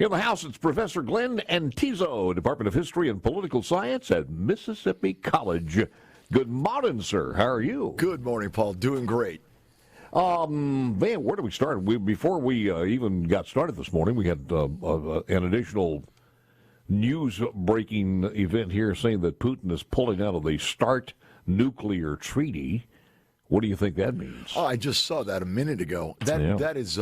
In the House, it's Professor Glenn Antizzo, Department of History and Political Science at Mississippi College. Good morning, sir. How are you? Good morning, Paul. Doing great. Man, where do we start? Before we even got started this morning, we had an additional news-breaking event here saying that Putin is pulling out of the START nuclear treaty. What do you think that means? Oh, I just saw that a minute ago. That is,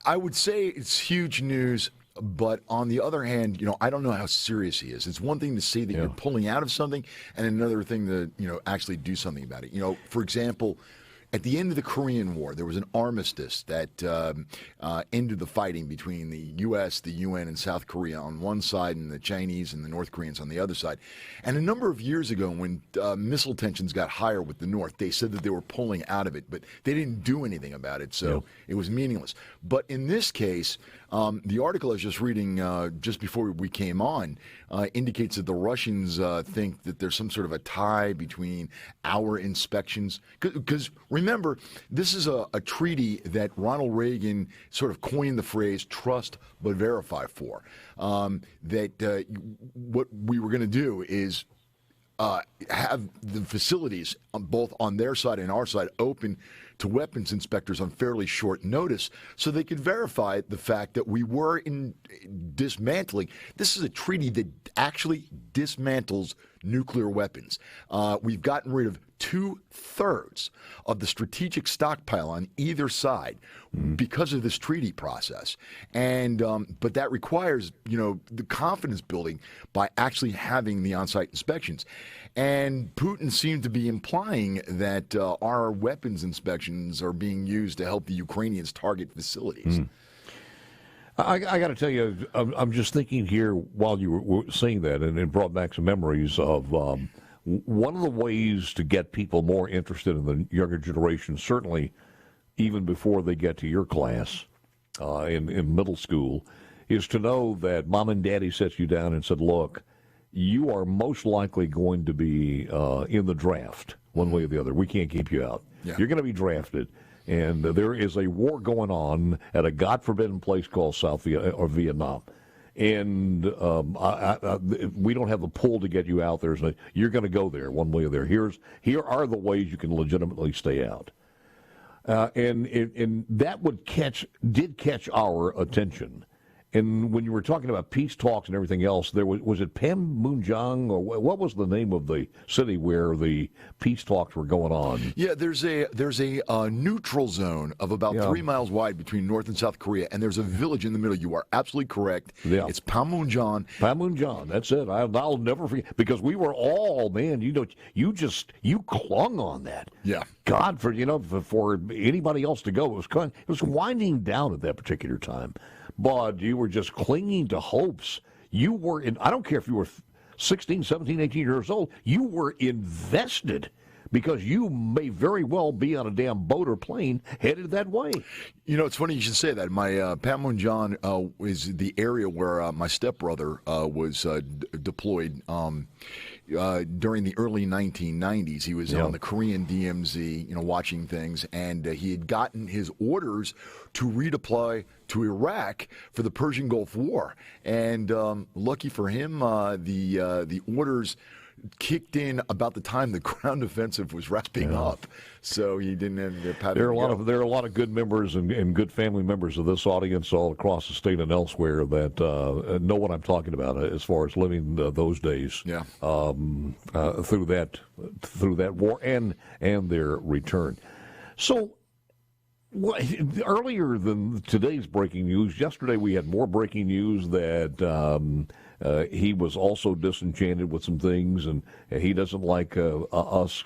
I would say it's huge news. But on the other hand, I don't know how serious he is. It's one thing to say that you're pulling out of something, and another thing to, actually do something about it. For example, at the end of the Korean War, there was an armistice that ended the fighting between the U.S., the UN, and South Korea on one side, and the Chinese and the North Koreans on the other side. And a number of years ago, when missile tensions got higher with the North, they said that they were pulling out of it, but they didn't do anything about it, so it was meaningless. But in this case, the article I was just reading just before we came on indicates that the Russians think that there's some sort of a tie between our inspections. Because remember, this is a treaty that Ronald Reagan sort of coined the phrase trust but verify for. That what we were going to do is have the facilities both on their side and our side open to weapons inspectors on fairly short notice so they could verify the fact that we were in dismantling. This is a treaty that actually dismantles nuclear weapons. We've gotten rid of 2/3 of the strategic stockpile on either side because of this treaty process. And but that requires, the confidence building by actually having the on-site inspections. And Putin seemed to be implying that our weapons inspections are being used to help the Ukrainians target facilities. I got to tell you, I'm just thinking here while you were saying that, and it brought back some memories of one of the ways to get people more interested in the younger generation, certainly even before they get to your class in middle school, is to know that mom and daddy sets you down and said, look, you are most likely going to be in the draft one way or the other. We can't keep you out. Yeah. You're going to be drafted. And there is a war going on at a God-forbidden place called Vietnam. And we don't have the pull to get you out there. You're going to go there one way or the other. Here are the ways you can legitimately stay out. And that did catch our attention. And when you were talking about peace talks and everything else, was it Panmunjom, or what was the name of the city where the peace talks were going on? Yeah, there's a neutral zone of about 3 miles wide between North and South Korea, and there's a village in the middle. You are absolutely correct. Yeah. It's Panmunjom. Panmunjom, that's it. I'll never forget, because we were all, man, you clung on that. Yeah. God, for anybody else to go, it was winding down at that particular time. But you were just clinging to hopes. You were I don't care if you were 16, 17, 18 years old, you were invested because you may very well be on a damn boat or plane headed that way. It's funny you should say that. My Panmunjom is the area where my stepbrother was deployed during the early 1990s. He was on the Korean DMZ, watching things, and he had gotten his orders to redeploy to Iraq for the Persian Gulf War. And lucky for him, the orders kicked in about the time the ground offensive was wrapping up, so he didn't end up having. There are a lot of good members and good family members of this audience all across the state and elsewhere that know what I'm talking about as far as living those days. Yeah. Through that war and their return. So. Well, earlier than today's breaking news, yesterday we had more breaking news that he was also disenchanted with some things, and he doesn't like us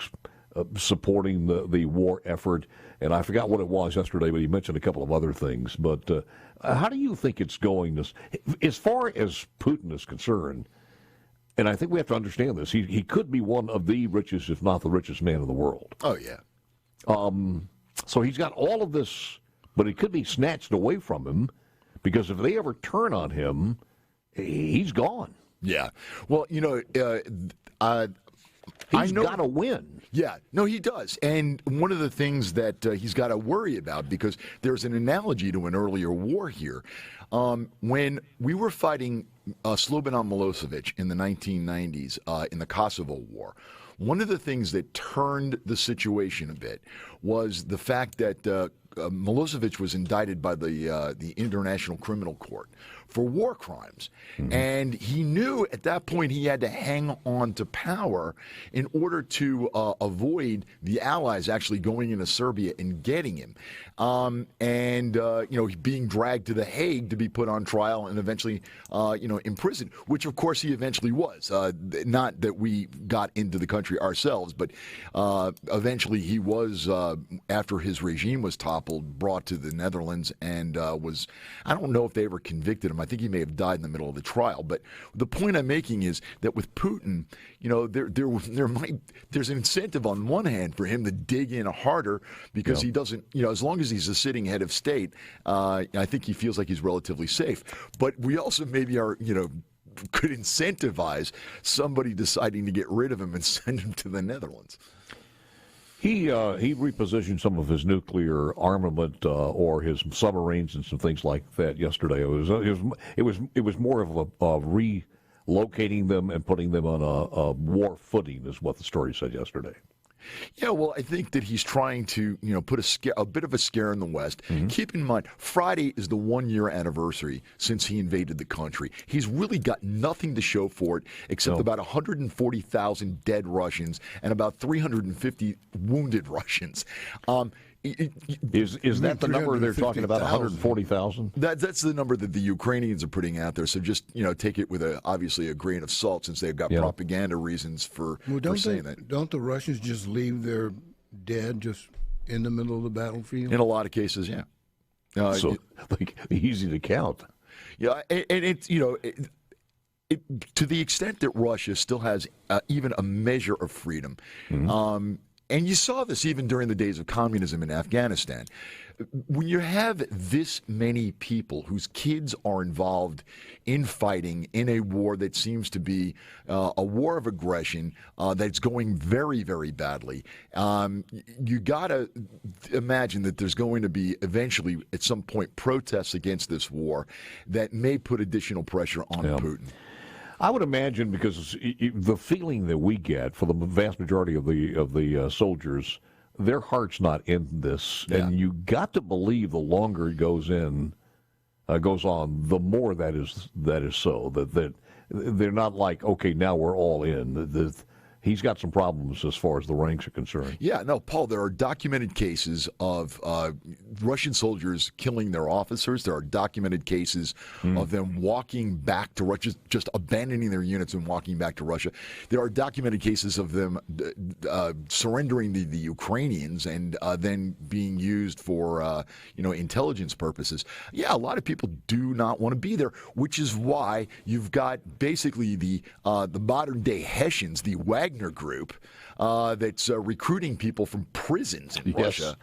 supporting the war effort. And I forgot what it was yesterday, but he mentioned a couple of other things. But how do you think it's going? As far as Putin is concerned, and I think we have to understand this, he could be one of the richest, if not the richest man in the world. Oh, yeah. So he's got all of this, but it could be snatched away from him, because if they ever turn on him, he's gone. Yeah. Well, He's got to win. Yeah, no, he does. And one of the things that he's got to worry about, because there's an analogy to an earlier war here. When we were fighting Slobodan Milosevic in the 1990s in the Kosovo War, one of the things that turned the situation a bit was the fact that Milosevic was indicted by the International Criminal Court for war crimes. And he knew at that point he had to hang on to power in order to avoid the Allies actually going into Serbia and getting him. Being dragged to The Hague to be put on trial and eventually, imprisoned, which of course he eventually was. Not that we got into the country ourselves, but eventually he was, after his regime was toppled, brought to the Netherlands and was, I don't know if they ever convicted him. I think he may have died in the middle of the trial. But the point I'm making is that with Putin, there's an incentive on one hand for him to dig in harder because he doesn't, as long as he's a sitting head of state, I think he feels like he's relatively safe. But we also maybe are, could incentivize somebody deciding to get rid of him and send him to the Netherlands. He repositioned some of his nuclear armament or his submarines and some things like that yesterday. It was more of a relocating them and putting them on a war footing, is what the story said yesterday. Yeah, well, I think that he's trying to, put a bit of a scare in the West. Keep in mind, Friday is the 1-year anniversary since he invaded the country. He's really got nothing to show for it except about 140,000 dead Russians and about 350 wounded Russians. Is that the number they're talking about, 140,000? That's the number that the Ukrainians are putting out there. So just, take it with obviously a grain of salt, since they've got propaganda reasons for saying that. Don't the Russians just leave their dead just in the middle of the battlefield? In a lot of cases, yeah. Easy to count. Yeah, and it's, to the extent that Russia still has even a measure of freedom, and you saw this even during the days of communism in Afghanistan. When you have this many people whose kids are involved in fighting in a war that seems to be a war of aggression that's going very, very badly, you got to imagine that there's going to be eventually at some point protests against this war that may put additional pressure on Putin. I would imagine, because the feeling that we get for the vast majority of the soldiers, their heart's not in this, and you got to believe the longer it goes on, the more that is so. That they're not like, okay, now we're all in. He's got some problems as far as the ranks are concerned. Yeah, no, Paul, there are documented cases of Russian soldiers killing their officers. There are documented cases of them walking back to Russia, just abandoning their units and walking back to Russia. There are documented cases of them surrendering the Ukrainians and then being used for intelligence purposes. Yeah, a lot of people do not want to be there, which is why you've got basically the modern-day Hessians, the Wagner Group, that's recruiting people from prisons in Russia.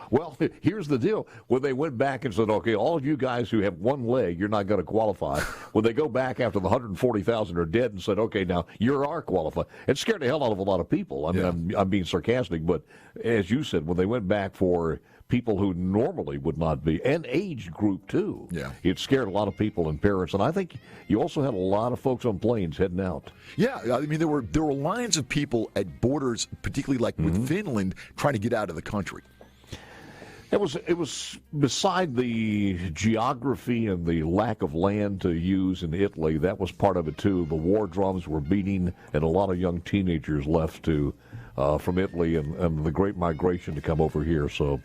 Well, here's the deal. When they went back and said, okay, all of you guys who have one leg, you're not going to qualify. When they go back after the 140,000 are dead and said, okay, now you are qualified, it scared the hell out of a lot of people. I mean, I'm being sarcastic, but as you said, when they went back for people who normally would not be, and age group too. Yeah. It scared a lot of people and parents, and I think you also had a lot of folks on planes heading out. Yeah, I mean there were lines of people at borders, particularly like with Finland, trying to get out of the country. It was beside the geography and the lack of land to use in Italy. That was part of it too. The war drums were beating, and a lot of young teenagers left from Italy and the Great Migration to come over here. So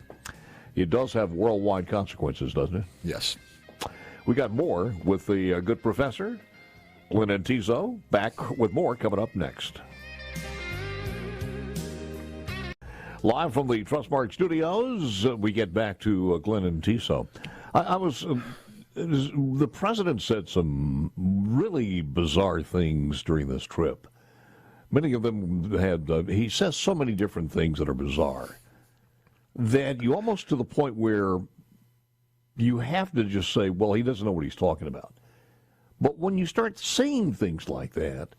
it does have worldwide consequences, doesn't it? Yes. We got more with the good professor, Glenn Antizzo. Back with more coming up next. Live from the Trustmark Studios, we get back to Glenn Antizzo. The president said some really bizarre things during this trip. Many of them he says so many different things that are bizarre that you almost to the point where you have to just say, well, he doesn't know what he's talking about. But when you start saying things like that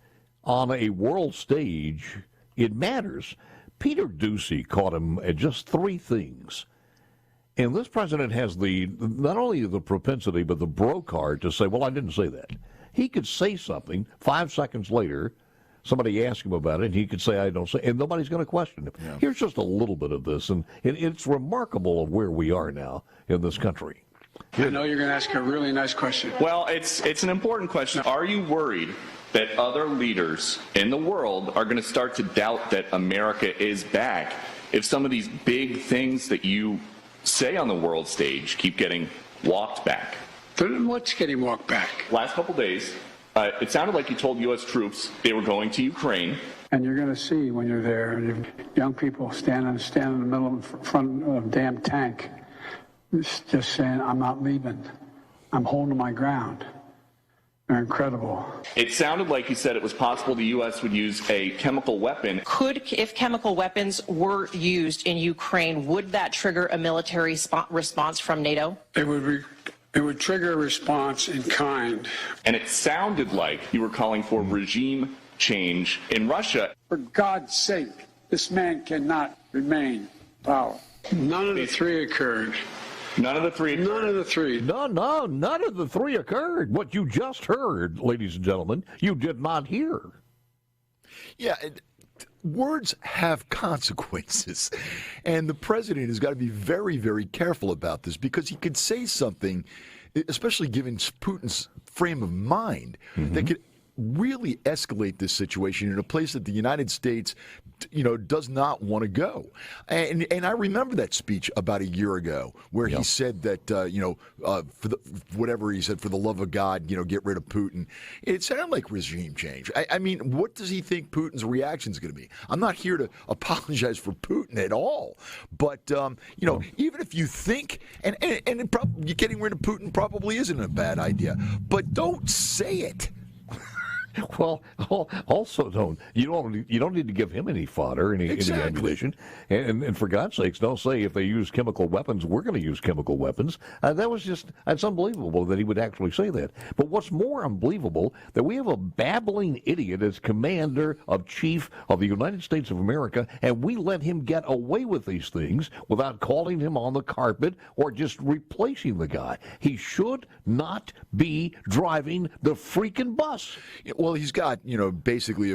on a world stage, it matters. Peter Doocy caught him at just 3 things. And this president has not only the propensity, but the brocard to say, well, I didn't say that. He could say something 5 seconds later. Somebody asked him about it, and he could say, I don't say, and nobody's going to question him. Yeah. Here's just a little bit of this, and it's remarkable of where we are now in this country. I know you're going to ask a really nice question. Well, it's an important question. Are you worried that other leaders in the world are going to start to doubt that America is back if some of these big things that you say on the world stage keep getting walked back? What's getting walked back? Last couple days, it sounded like you told U.S. troops they were going to Ukraine. And you're going to see when you're there, young people stand in the middle in front of a damn tank, just saying, I'm not leaving. I'm holding my ground. They're incredible. It sounded like you said it was possible the U.S. would use a chemical weapon. If chemical weapons were used in Ukraine, would that trigger a military response from NATO? It would trigger a response in kind. And it sounded like you were calling for regime change in Russia. For God's sake, this man cannot remain in power. None of the 3 occurred. None of the 3 occurred. None of the 3. No, none of the 3 occurred. What you just heard, ladies and gentlemen, you did not hear. Yeah, words have consequences. And the president has got to be very, very careful about this because he could say something, especially given Putin's frame of mind, that could really escalate this situation in a place that the United States, does not want to go. And I remember that speech about a year ago where he said that, for whatever he said, for the love of God, get rid of Putin. It sounded like regime change. I mean, what does he think Putin's reaction is going to be? I'm not here to apologize for Putin at all. But, even if you think, and getting rid of Putin probably isn't a bad idea, but don't say it. Well, also you don't need to give him any fodder, any ammunition, and for God's sakes, don't say if they use chemical weapons, we're going to use chemical weapons. That's unbelievable that he would actually say that. But what's more unbelievable, that we have a babbling idiot as commander of chief of the United States of America, and we let him get away with these things without calling him on the carpet or just replacing the guy. He should not be driving the freaking bus. Well, he's got, basically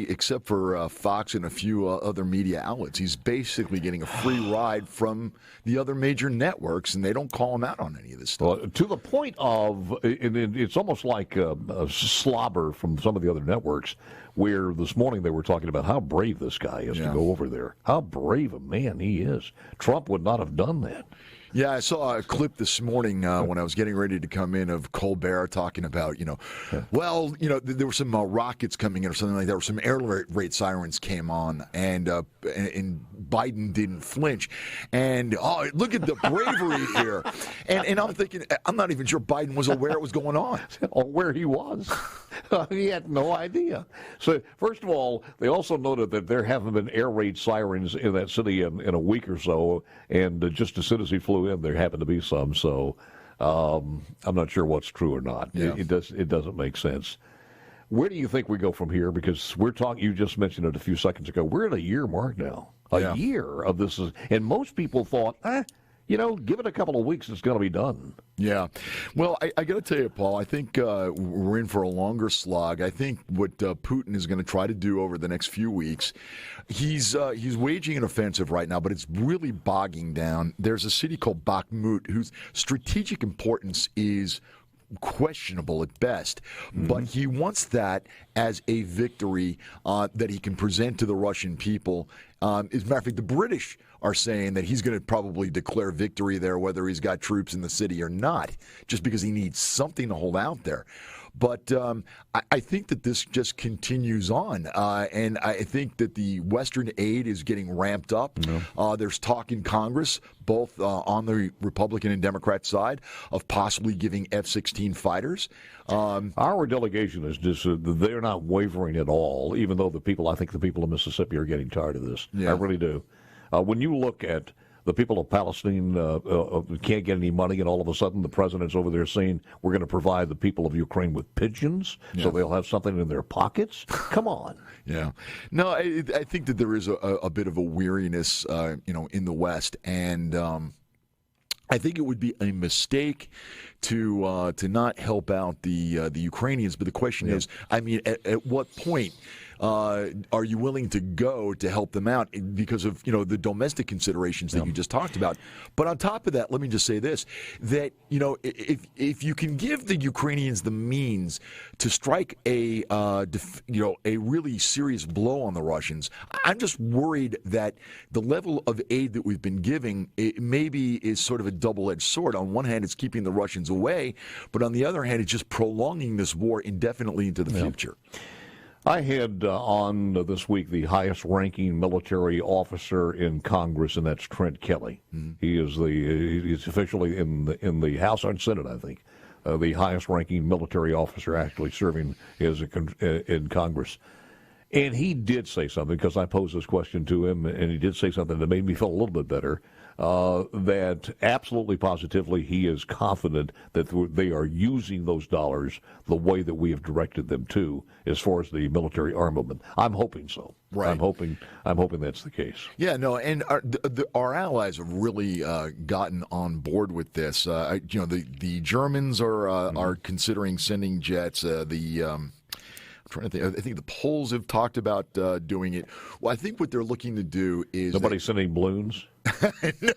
except for Fox and a few other media outlets, he's basically getting a free ride from the other major networks, and they don't call him out on any of this stuff. Well, to the point of, it's almost like a slobber from some of the other networks, where this morning they were talking about how brave this guy is to go over there. How brave a man he is. Trump would not have done that. Yeah, I saw a clip this morning when I was getting ready to come in of Colbert talking about, there were some rockets coming in or something like that, or some air raid sirens came on, and Biden didn't flinch. And, look at the bravery here. And I'm thinking, I'm not even sure Biden was aware it was going on. Or where he was. He had no idea. So, first of all, they also noted that there haven't been air raid sirens in that city in a week or so, and just as soon as he flew in, there happened to be some. So I'm not sure what's true or not. Yeah. It doesn't make sense. Where do you think we go from here? Because you just mentioned it a few seconds ago, we're at a year mark now. A year of this, and most people thought, give it a couple of weeks, it's going to be done. Yeah. Well, I got to tell you, Paul, I think we're in for a longer slog. I think what Putin is going to try to do over the next few weeks, he's waging an offensive right now, but it's really bogging down. There's a city called Bakhmut whose strategic importance is questionable at best, but he wants that as a victory that he can present to the Russian people. As a matter of fact, the British are saying that he's going to probably declare victory there, whether he's got troops in the city or not, just because he needs something to hold out there. But I think that this just continues on, and I think that the Western aid is getting ramped up. There's talk in Congress, both on the Republican and Democrat side, of possibly giving F-16 fighters. Our delegation is just, they're not wavering at all, even though I think the people of Mississippi are getting tired of this. Yeah. I really do. When you look at the people of Palestine can't get any money, and all of a sudden the president's over there saying we're going to provide the people of Ukraine with pigeons so they'll have something in their pockets? Come on. Yeah. No, I think that there is a bit of a weariness, in the West, and I think it would be a mistake to not help out the Ukrainians. But the question is, I mean, at what point are you willing to go to help them out because of the domestic considerations that you just talked about? But on top of that, let me just say this: that if you can give the Ukrainians the means to strike a really serious blow on the Russians, I'm just worried that the level of aid that we've been giving maybe is sort of a double-edged sword. On one hand, it's keeping the Russians away, but on the other hand, it's just prolonging this war indefinitely into the future. I had on this week the highest-ranking military officer in Congress, and that's Trent Kelly. Mm-hmm. He's officially in the House and Senate, I think, the highest-ranking military officer actually serving in Congress. And he did say something, because I posed this question to him, and he did say something that made me feel a little bit better, that absolutely positively he is confident that they are using those dollars the way that we have directed them to as far as the military armament. I'm hoping so. Right. I'm hoping that's the case. Yeah, no, and our allies have really gotten on board with this. The Germans are considering sending jets. I'm trying to think. I think the Poles have talked about doing it. Well, I think what they're looking to do is nobody sending balloons. No,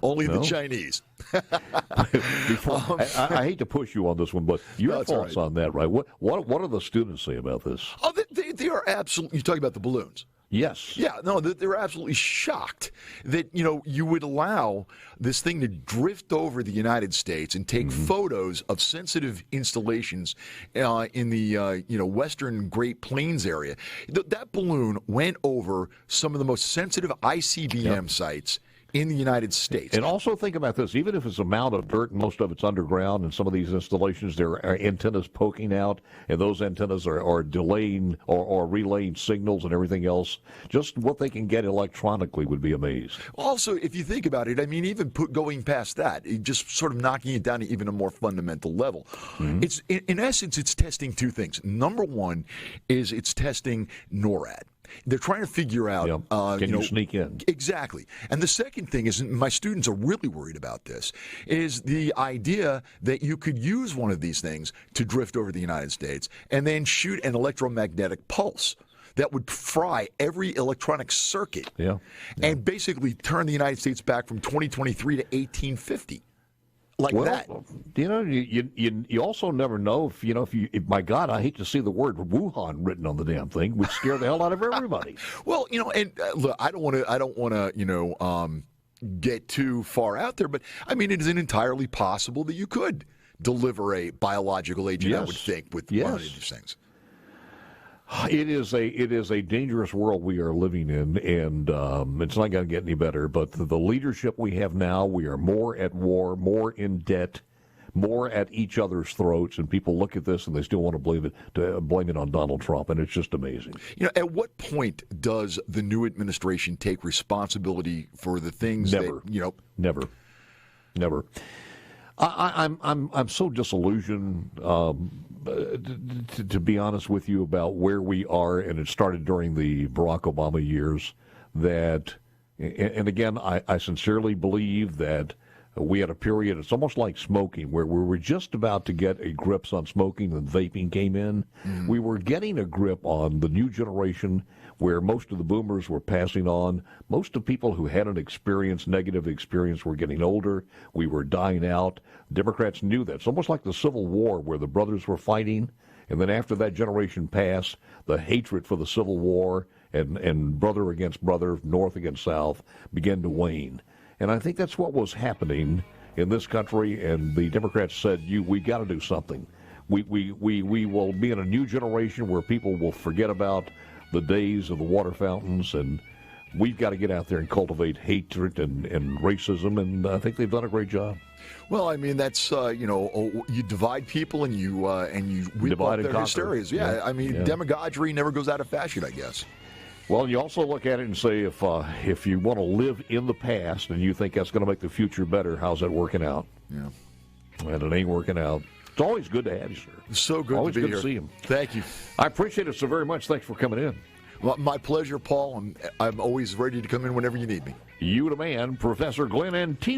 only the Chinese. I hate to push you on this one, but your thoughts on that, right? What do the students say about this? Oh, they are absolutely. You're talking about the balloons. Yes. Yeah, no, they're absolutely shocked that, you would allow this thing to drift over the United States and take photos of sensitive installations in the, western Great Plains area. That balloon went over some of the most sensitive ICBM sites in the United States. And also think about this, even if it's a mound of dirt, most of it's underground, and some of these installations, there are antennas poking out, and those antennas are delaying or relaying signals and everything else. Just what they can get electronically would be amazing. Also, if you think about it, I mean, even going past that, just sort of knocking it down to even a more fundamental level. Mm-hmm. It's in essence, it's testing two things. Number one is it's testing NORAD. They're trying to figure out, can you sneak in? Exactly. And the second thing is, and my students are really worried about this, is the idea that you could use one of these things to drift over the United States and then shoot an electromagnetic pulse that would fry every electronic circuit and basically turn the United States back from 2023 to 1850. That. You also never know if my God, I hate to see the word Wuhan written on the damn thing, would scare the hell out of everybody. Well, and look, I don't want to, get too far out there, but I mean, it is entirely possible that you could deliver a biological agent. I would think with one of these things. It is a dangerous world we are living in, and it's not going to get any better. But the leadership we have now, we are more at war, more in debt, more at each other's throats, and people look at this and they still want to blame it on Donald Trump, and it's just amazing. At what point does the new administration take responsibility for the things Never. Never. I'm so disillusioned, to be honest with you, about where we are, and it started during the Barack Obama years, that, and again, I sincerely believe that we had a period, it's almost like smoking, where we were just about to get a grip on smoking, and vaping came in. Mm-hmm. We were getting a grip on the new generation, where most of the boomers were passing on. Most of the people who had an negative experience, were getting older. We were dying out. Democrats knew that. It's almost like the Civil War, where the brothers were fighting, and then after that generation passed, the hatred for the Civil War and brother against brother, North against South, began to wane. And I think that's what was happening in this country, and the Democrats said, we got to do something. We will be in a new generation where people will forget about the days of the water fountains, and we've got to get out there and cultivate hatred and racism, and I think they've done a great job. Well, I mean, that's, you divide people and you whip up their hysterias. Yeah, I mean, demagoguery never goes out of fashion, I guess. Well, you also look at it and say, if you want to live in the past and you think that's going to make the future better, how's that working out? Yeah. And it ain't working out. It's always good to have you, sir. So good always to be good here. to see you. Thank you. I appreciate it so very much. Thanks for coming in. Well, my pleasure, Paul. I'm always ready to come in whenever you need me. You the man, Professor Glenn Antizzo.